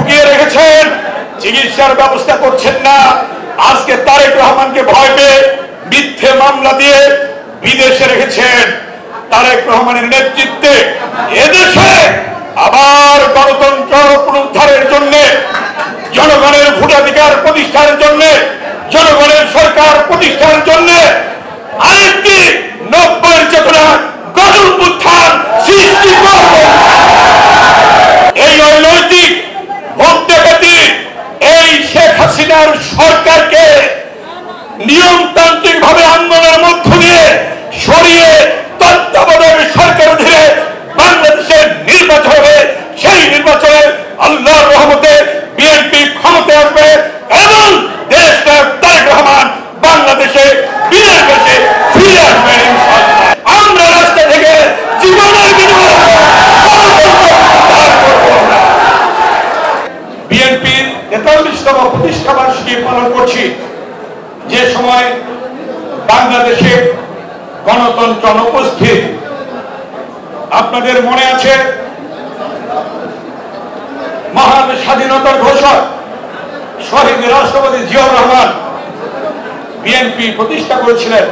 ঢুকিয়ে রেখেছেন, চিকিৎসার ব্যবস্থা করছেন না। আজকে তারেক রহমানকে ভয় পেয়ে মিথ্যে মামলা দিয়ে বিদেশে রেখেছেন। তারেক রহমানের নেতৃত্বে এদেশে আবার গণতন্ত্র পুনরুদ্ধারের জন্য, জনগণের ভোটাধিকার প্রতিষ্ঠার জন্য, জনগণের সরকার প্রতিষ্ঠার জন্য আরেকটি 90-এর চেতনা গণঅভ্যুত্থান সৃষ্টি করব। এই অনৈতিক ভোট ডাকাতি, এই শেখ হাসিনার সরকারকে নিয়মতান্ত্রিক ভাবে আন্দোলনের মধ্য দিয়ে সরিয়ে তত্ত্বাবধায়ক সরকার অধীনে বাংলাদেশের নির্বাচন হবে। সেই নির্বাচনে আল্লাহর রহমতে বিএনপি ক্ষমতায় আসবে এবং দেশনায়ক তারেক রহমান বাংলাদেশে বিজয়ের কাছে ফিরে আসবেন ইনশাআল্লাহ। আমরা রাস্তা থেকে জীবনের বিনিময়ে বিএনপির 43তম প্রতিষ্ঠা বার্ষিকী পালন করছি। যে সময় বাংলাদেশে গণতন্ত্র অনুপস্থিত, আপনাদের মনে আছে মহান স্বাধীনতার ঘোষক শহীদ রাষ্ট্রপতি জিয়াউর রহমান বিএনপি প্রতিষ্ঠা করেছিলেন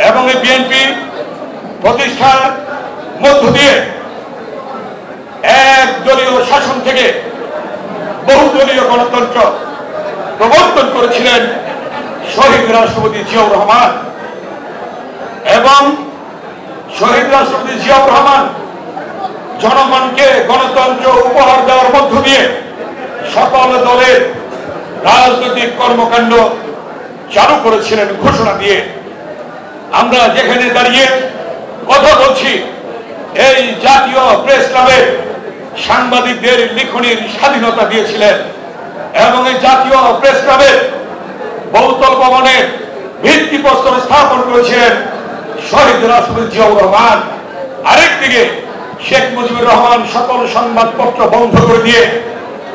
এবং এই বিএনপি প্রতিষ্ঠার মধ্য দিয়ে একদলীয় শাসন থেকে বহুদলীয় গণতন্ত্র প্রবর্তন করেছিলেন শহীদ রাষ্ট্রপতি জিয়াউর রহমান। এবং শহীদ রাষ্ট্রপতি জিয়াউর রহমান জনগণকে গণতন্ত্র উপহার দেওয়ার মধ্য দিয়ে সকল দলের রাজনৈতিক কর্মকাণ্ড চালু করেছিলেন ঘোষণা দিয়ে। আমরা যেখানে দাঁড়িয়ে কথা বলছি, এই জাতীয় প্রেস ক্লাবে সাংবাদিকদের লিখনির স্বাধীনতা দিয়েছিলেন এবং এই জাতীয় প্রেস ক্লাবে বহুতল ভবনের ভিত্তিপ্রস্তর স্থাপন করেছিলেন শহীদ রাষ্ট্রপতি জিয়াউর রহমান। আরেকদিকে শেখ মুজিবুর রহমান সকল সংবাদপত্র বন্ধ করে দিয়ে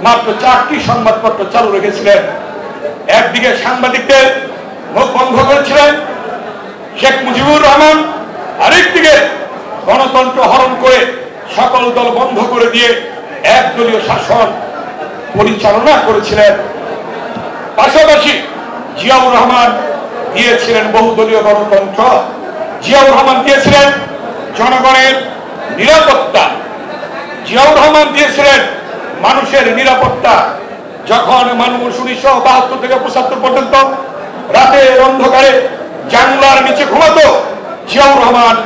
মাত্র 4টি সংবাদপত্র চালু রেখেছিলেন। একদিকে সাংবাদিকদের মুখ বন্ধ করেছিলেন শেখ মুজিবুর রহমান, আরেকদিকে গণতন্ত্র হরণ করে সকল দল বন্ধ করে দিয়ে একদলীয় শাসন পরিচালনা করেছিলেন। পাশাপাশি জিয়াউর রহমান দিয়েছিলেন বহুদলীয় গণতন্ত্র, জিয়াউর রহমান দিয়েছিলেন জনগণের নিরাপত্তা, জিয়াউর রহমান দিয়েছিলেন মানুষের নিরাপত্তা। যখন মানুষ 1972 থেকে 75 পর্যন্ত রাতের অন্ধকারে জানলার নিচে ঘুমাতো, জিয়াউর রহমান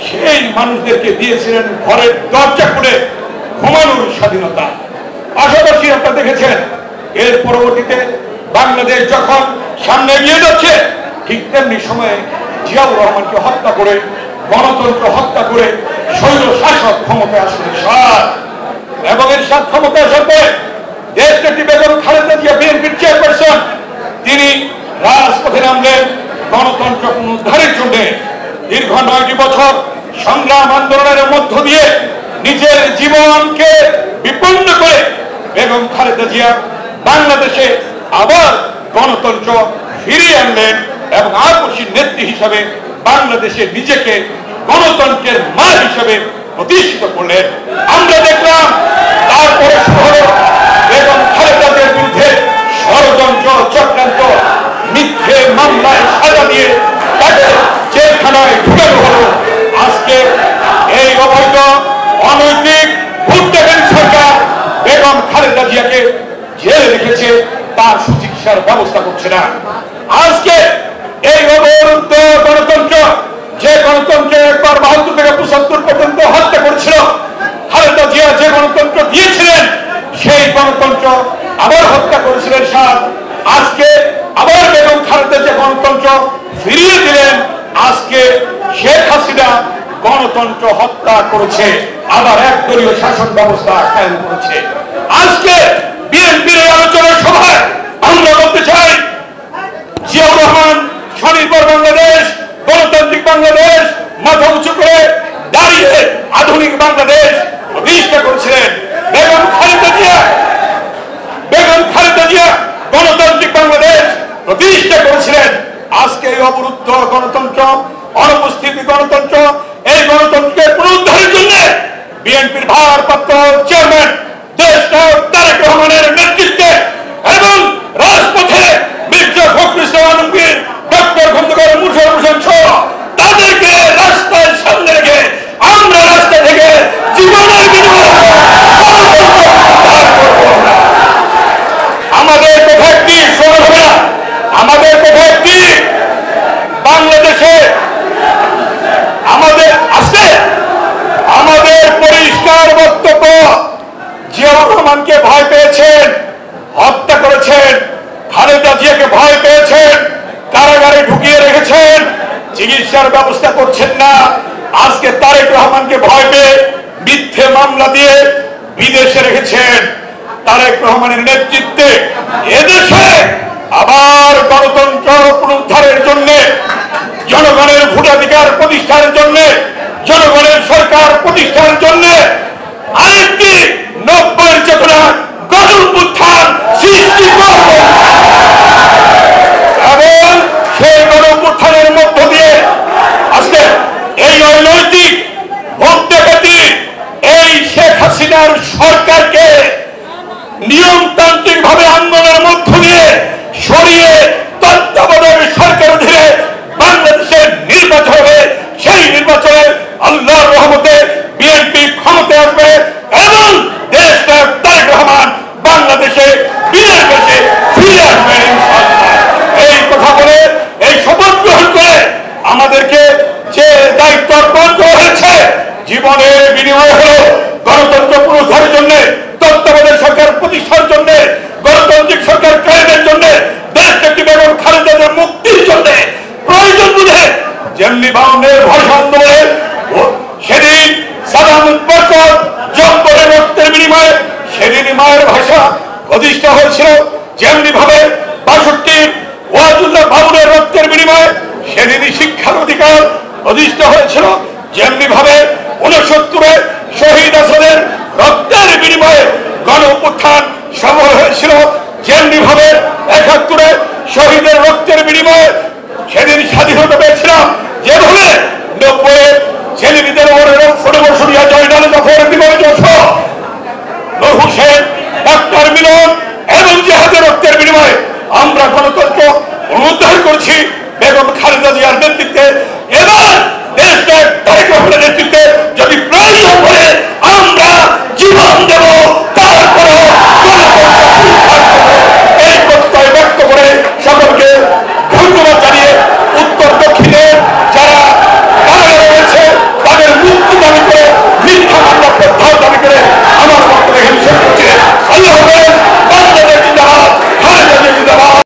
সেই মানুষদেরকে দিয়েছিলেন ঘরের দরজা খুলে ঘুমানোর স্বাধীনতা। পাশাপাশি আপনারা দেখেছেন এর পরবর্তীতে বাংলাদেশ যখন সামনে এগিয়ে যাচ্ছে, ঠিক তেমনি সময়ে জিয়াউর রহমানকে হত্যা করে, গণতন্ত্র হত্যা করে স্বৈর শাসক ক্ষমতায় আসলেন এরশাদ। এবং এরশাদ ক্ষমতায় আসার পরে দেশনেত্রী বেগম খালেদা জিয়া বিএনপির চেয়ারপারসন, তিনি রাজপথে নামলেন গণতন্ত্র পুনরুদ্ধারের জন্য। দীর্ঘ 9টি বছর সংগ্রাম আন্দোলনের মধ্য দিয়ে নিজের জীবনকে বিপন্ন করে বেগম খালেদা জিয়া বাংলাদেশে আবার গণতন্ত্র ফিরিয়ে আনলেন এবং আপসীর নেত্রী হিসাবে বাংলাদেশে নিজেকে গণতন্ত্রের মা হিসাবে প্রতিষ্ঠিত করলেন। আমরা দেখলাম তারপরে বেগম খালেদা জিয়ার বিরুদ্ধে ষড়যন্ত্র, চক্রান্ত, মিথ্যে মামলায় সাজা দিয়ে তাকে জেলখানায় ঢুকানো হলো। আজকে এই অবৈধ অনৈতিক ভোট ডাকাতি সরকার বেগম খালেদা জিয়াকে জেলে রেখেছে, তার সুচিকিৎসার ব্যবস্থা করছে না। আজকে এই অবরুদ্ধ গণতন্ত্র, যে গণতন্ত্র একবার 72 থেকে 75 পর্যন্ত হত্যা করেছিল, খালেদা জিয়া যে গণতন্ত্র দিয়েছিলেন সেই গণতন্ত্র আবার হত্যা করেছিলেন এরশাদ। আজকে আবার বেগম খালেদা জিয়া গণতন্ত্র ফিরিয়ে দিলেন। আজকে শেখ হাসিনা গণতন্ত্র হত্যা করেছে, আবার একদলীয় শাসন ব্যবস্থা কায়েম করেছে। আজকে বিএনপির আলোচনা সভায় আমরা বলতে চাই, জিয়াউর রহমান স্বনির্ভর বাংলাদেশ, গণতান্ত্রিক বাংলাদেশ মাথা উঁচু করে দাঁড়িয়ে আধুনিক বাংলাদেশ প্রতিষ্ঠা করেছিলেন। বেগম খালেদা জিয়া গণতান্ত্রিক বাংলাদেশ প্রতিষ্ঠা করেছিলেন। আজকে এই অবরুদ্ধ গণতন্ত্র, অনুপস্থিত গণতন্ত্র, এই গণতন্ত্রকে পুনরুদ্ধারের জন্য বিএনপির ভারপ্রাপ্ত চেয়ারম্যান দেশনায়ক তারেক রহমান রহমানকে ভয় পেয়েছেন, হত্যা করেছেন, খালেদা জিয়াকে ভয় পেয়েছেন, কারাগারে ঢুকিয়ে রেখেছেন, চিকিৎসার ব্যবস্থা করছেন না। আজকে তারেক রহমানকে ভয় পেয়ে মিথ্যে মামলা দিয়ে বিদেশে রেখেছেন। তারেক রহমানের নেতৃত্বে এদেশে আবার গণতন্ত্র পুনরুদ্ধারের জন্য, জনগণের ভোটাধিকার প্রতিষ্ঠার জন্য, জনগণের সরকার প্রতিষ্ঠার জন্য আরেকটি 90-এর চেতনা গণ-অভ্যুত্থান সৃষ্টি করব এবং সেই গণ-অভ্যুত্থানের মধ্য দিয়ে আজকে এই অনৈতিক ভোট ডাকাতি, এই শেখ হাসিনার সরকারকে নিয়মতান্ত্রিক ভাবে আন্দোলনের মধ্য দিয়ে সরিয়ে তত্ত্বাবধায়ক সরকার অধীনে বাংলাদেশের নির্বাচন হবে। সেই নির্বাচনে আল্লাহর রহমতে বিএনপি ক্ষমতায় আসবে এবং দেশনায়ক তারেক রহমান বাংলাদেশে বিজয় পেশে ফিরে আসবেন ইনশাআল্লাহ। এই কথা বলে, এই শপথ গ্রহণ করে আমাদেরকে যে দায়িত্ব অর্পণ করা হয়েছে, জীবনের বিনিময় হলো গণতন্ত্র পুনরুদ্ধারের জন্য, তত্ত্বাবধায়ক সরকার প্রতিষ্ঠার জন্য, গণতান্ত্রিক সরকার কায়েমের জন্য, দেশকে বেগম খালেদা জিয়ার মুক্তির জন্য প্রয়োজন বুঝে যেমনি বাউন্নের ভাষা আন্দোলনে সেদিন সাদাম বরকত জব্বরের রক্তের বিনিময়ে সেদিন মায়ের ভাষা প্রতিষ্ঠা হয়েছিল, যেমনি ভাবে ৬২ ওয়াজুল্লাহ বাউনের রক্তের বিনিময়ে সেদিনই শিক্ষার অধিকার প্রতিষ্ঠা হয়েছিল, যেমনি ভাবে ৬৯-এ শহীদ আসাদের রক্তের বিনিময়ে গণ-অভ্যুত্থান সফল হয়েছিল, যেমনি ভাবে ৭১-এ শহীদের রক্তের বিনিময়ে সেদিন স্বাধীনতা পেয়েছিলাম, যেভাবে ৯০-এ ছেলেমেয়েদের ফটোবর্ষিয়া জয়নাল জফর বিমল যশোর নূর হোসেন ডাক্তার মিলন এবং জিহাদের রক্তের বিনিময়ে আমরা গণতন্ত্র পুনরুদ্ধার করছি বেগম খালেদা জিয়ার নেতৃত্বে। এবার দেশনায়ক তারেক রহমানের নেতৃত্বে যদি প্রয়োজন পড়ে আমরা জীবন দেব।